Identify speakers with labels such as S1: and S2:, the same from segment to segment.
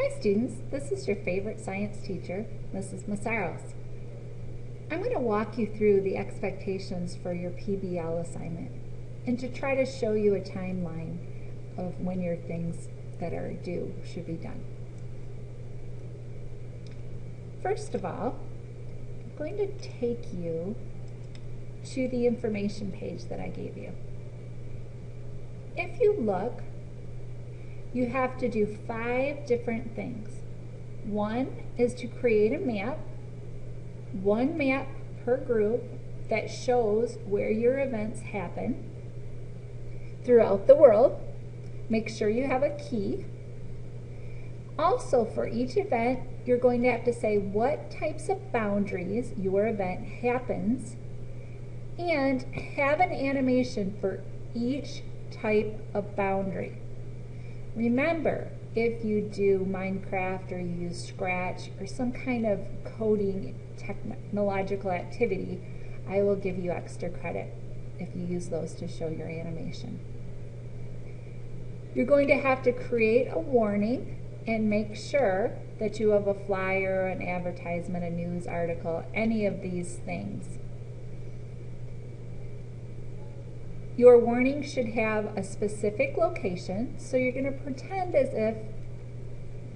S1: Hi students, this is your favorite science teacher, Mrs. Massaros. I'm going to walk you through the expectations for your PBL assignment and to try to show you a timeline of when your things that are due should be done. First of all, I'm going to take you to the information page that I gave you. If you look, you have to do 5 different things. One is to create a map, one map per group that shows where your events happen throughout the world. Make sure you have a key. Also, for each event, you're going to have to say what types of boundaries your event happens and have an animation for each type of boundary. Remember, if you do Minecraft or you use Scratch or some kind of coding technological activity, I will give you extra credit if you use those to show your animation. You're going to have to create a warning and make sure that you have a flyer, an advertisement, a news article, any of these things. Your warning should have a specific location, so you're going to pretend as if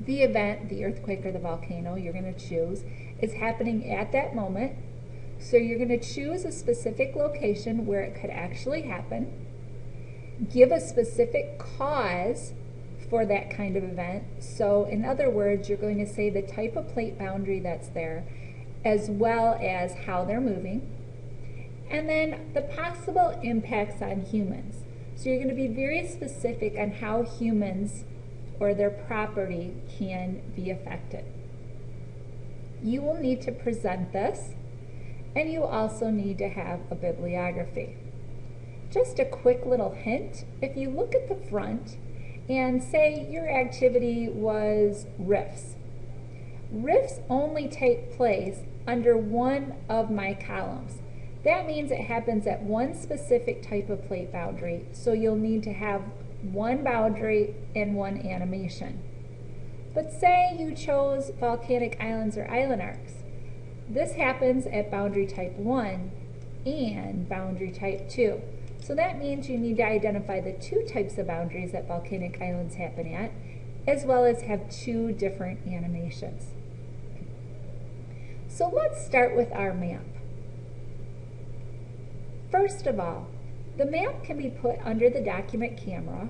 S1: the event, the earthquake or the volcano you're going to choose, is happening at that moment. So you're going to choose a specific location where it could actually happen. Give a specific cause for that kind of event. So in other words, you're going to say the type of plate boundary that's there, as well as how they're moving. And then the possible impacts on humans. So you're going to be very specific on how humans or their property can be affected. You will need to present this, and you also need to have a bibliography. Just a quick little hint, if you look at the front and say your activity was riffs. Riffs only take place under one of my columns. That means it happens at one specific type of plate boundary, so you'll need to have one boundary and one animation. But say you chose volcanic islands or island arcs. This happens at boundary type 1 and boundary type 2. So that means you need to identify the 2 types of boundaries that volcanic islands happen at, as well as have 2 different animations. So let's start with our map. First of all, the map can be put under the document camera,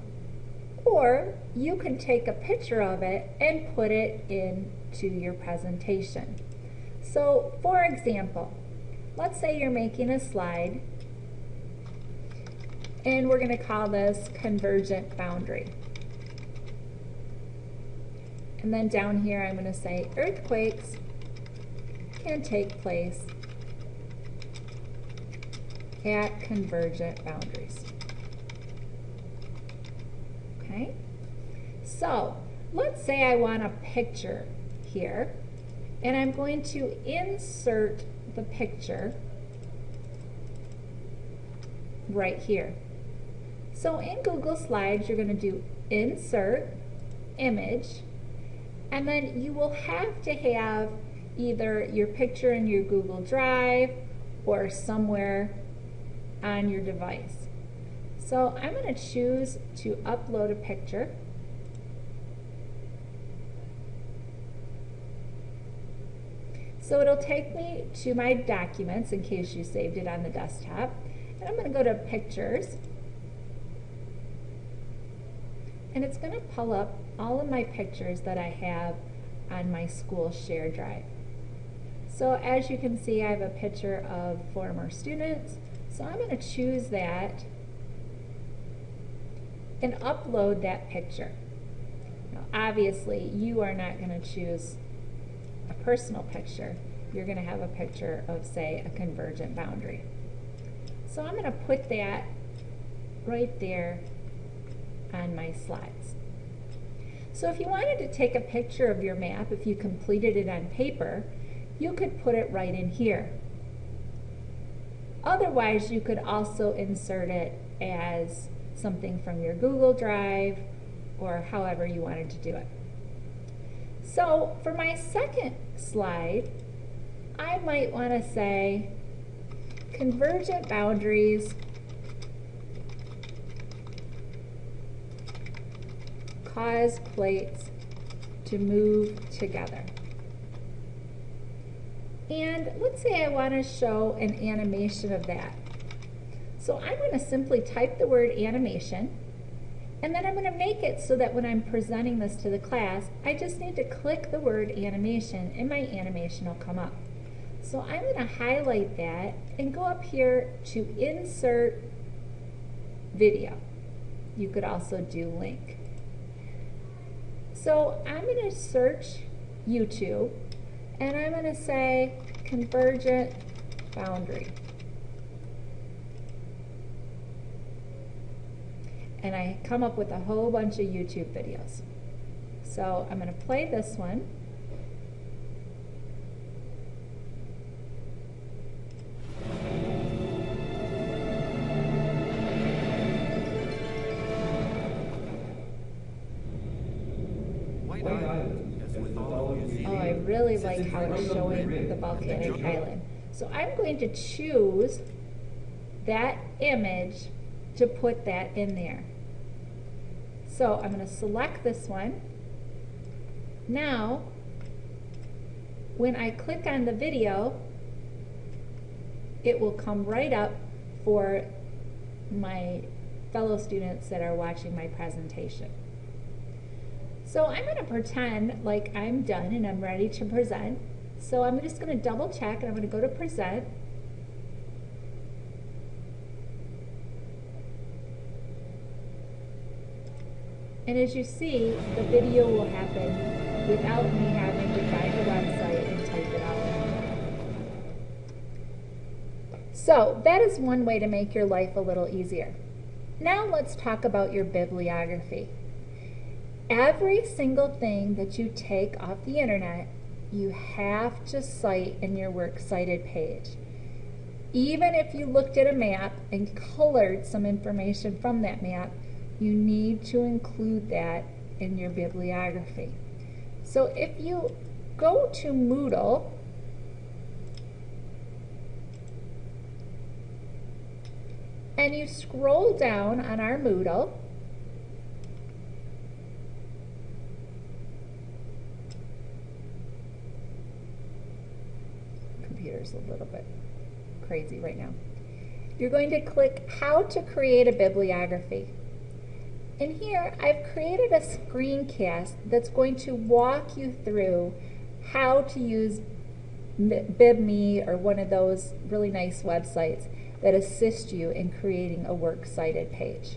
S1: or you can take a picture of it and put it into your presentation. So, for example, let's say you're making a slide, and we're going to call this convergent boundary. And then down here I'm going to say earthquakes can take place at convergent boundaries. Okay? So, let's say I want a picture here, and I'm going to insert the picture right here. So in Google Slides, you're going to do Insert, Image, and then you will have to have either your picture in your Google Drive or somewhere on your device. So I'm going to choose to upload a picture. So it'll take me to my documents in case you saved it on the desktop. And I'm going to go to Pictures. And it's going to pull up all of my pictures that I have on my school share drive. So as you can see, I have a picture of former students. So I'm going to choose that and upload that picture. Now, obviously, you are not going to choose a personal picture. You're going to have a picture of, say, a convergent boundary. So I'm going to put that right there on my slides. So if you wanted to take a picture of your map, if you completed it on paper, you could put it right in here. Otherwise, you could also insert it as something from your Google Drive or however you wanted to do it. So for my second slide, I might want to say convergent boundaries cause plates to move together. And let's say I want to show an animation of that. So I'm going to simply type the word animation, and then I'm going to make it so that when I'm presenting this to the class, I just need to click the word animation and my animation will come up. So I'm going to highlight that and go up here to insert video. You could also do link. So I'm going to search YouTube and I'm going to say convergent boundary. And I come up with a whole bunch of YouTube videos. So I'm going to play this one. Oh, I really like how it's showing the volcanic island. So I'm going to choose that image to put that in there. So I'm going to select this one. Now, when I click on the video, it will come right up for my fellow students that are watching my presentation. So I'm going to pretend like I'm done and I'm ready to present. So I'm just going to double check and I'm going to go to present. And as you see, the video will happen without me having to find a website and type it out. So that is one way to make your life a little easier. Now let's talk about your bibliography. Every single thing that you take off the internet, you have to cite in your Works Cited page. Even if you looked at a map and colored some information from that map, you need to include that in your bibliography. So if you go to Moodle, and you scroll down on our Moodle, computer's a little bit crazy right now. You're going to click How to Create a Bibliography. And here I've created a screencast that's going to walk you through how to use BibMe or one of those really nice websites that assist you in creating a Works Cited page.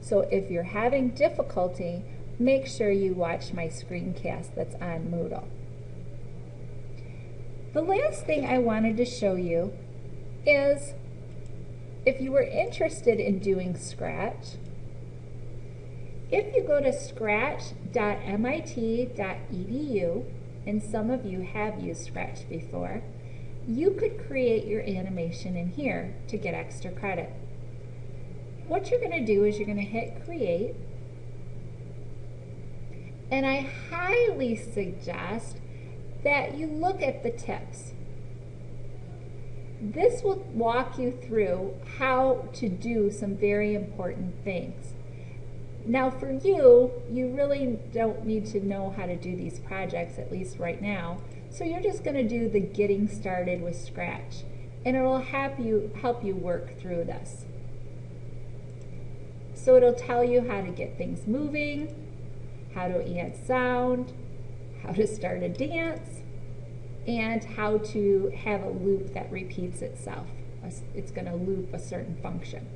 S1: So if you're having difficulty, make sure you watch my screencast that's on Moodle. The last thing I wanted to show you is if you were interested in doing Scratch, if you go to scratch.mit.edu, and some of you have used Scratch before, you could create your animation in here to get extra credit. What you're going to do is you're going to hit Create, and I highly suggest that you look at the tips. This will walk you through how to do some very important things. Now for you, you really don't need to know how to do these projects, at least right now. So you're just going to do the getting started with Scratch, and it will help you work through this. So it'll tell you how to get things moving, how to add sound, how to start a dance, and how to have a loop that repeats itself. It's going to loop a certain function.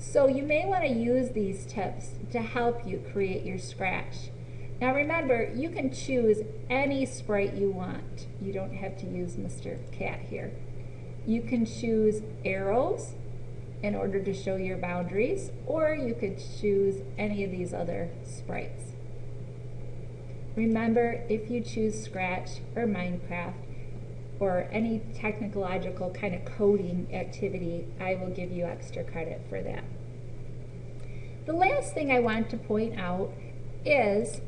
S1: So you may want to use these tips to help you create your Scratch. Now remember, you can choose any sprite you want. You don't have to use Mr. Cat here. You can choose arrows in order to show your boundaries, or you could choose any of these other sprites. Remember, if you choose Scratch or Minecraft or any technological kind of coding activity, I will give you extra credit for that. The last thing I want to point out is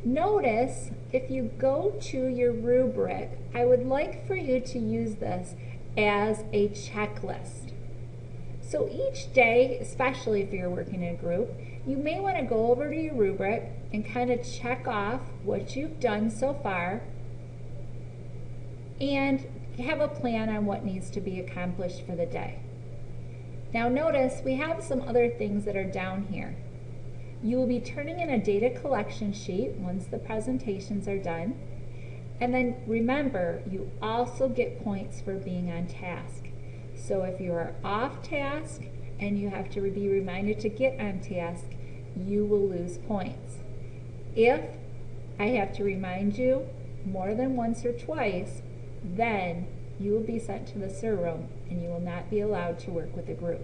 S1: Notice if you go to your rubric, I would like for you to use this as a checklist. So each day, especially if you're working in a group, you may want to go over to your rubric and kind of check off what you've done so far and have a plan on what needs to be accomplished for the day. Now notice we have some other things that are down here. You will be turning in a data collection sheet once the presentations are done. And then remember, you also get points for being on task. So if you are off task and you have to be reminded to get on task, you will lose points. If I have to remind you more than once or twice, then you will be sent to the SIR room and you will not be allowed to work with a group.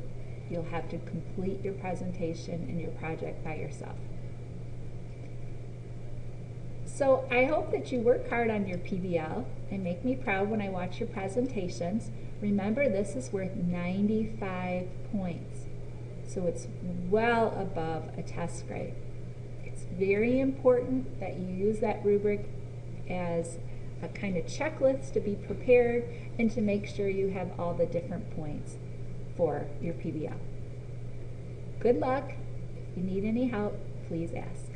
S1: You'll have to complete your presentation and your project by yourself. So I hope that you work hard on your PBL and make me proud when I watch your presentations. Remember, this is worth 95 points, so it's well above a test grade. It's very important that you use that rubric as a kind of checklist to be prepared and to make sure you have all the different points for your PBL. Good luck. If you need any help, please ask.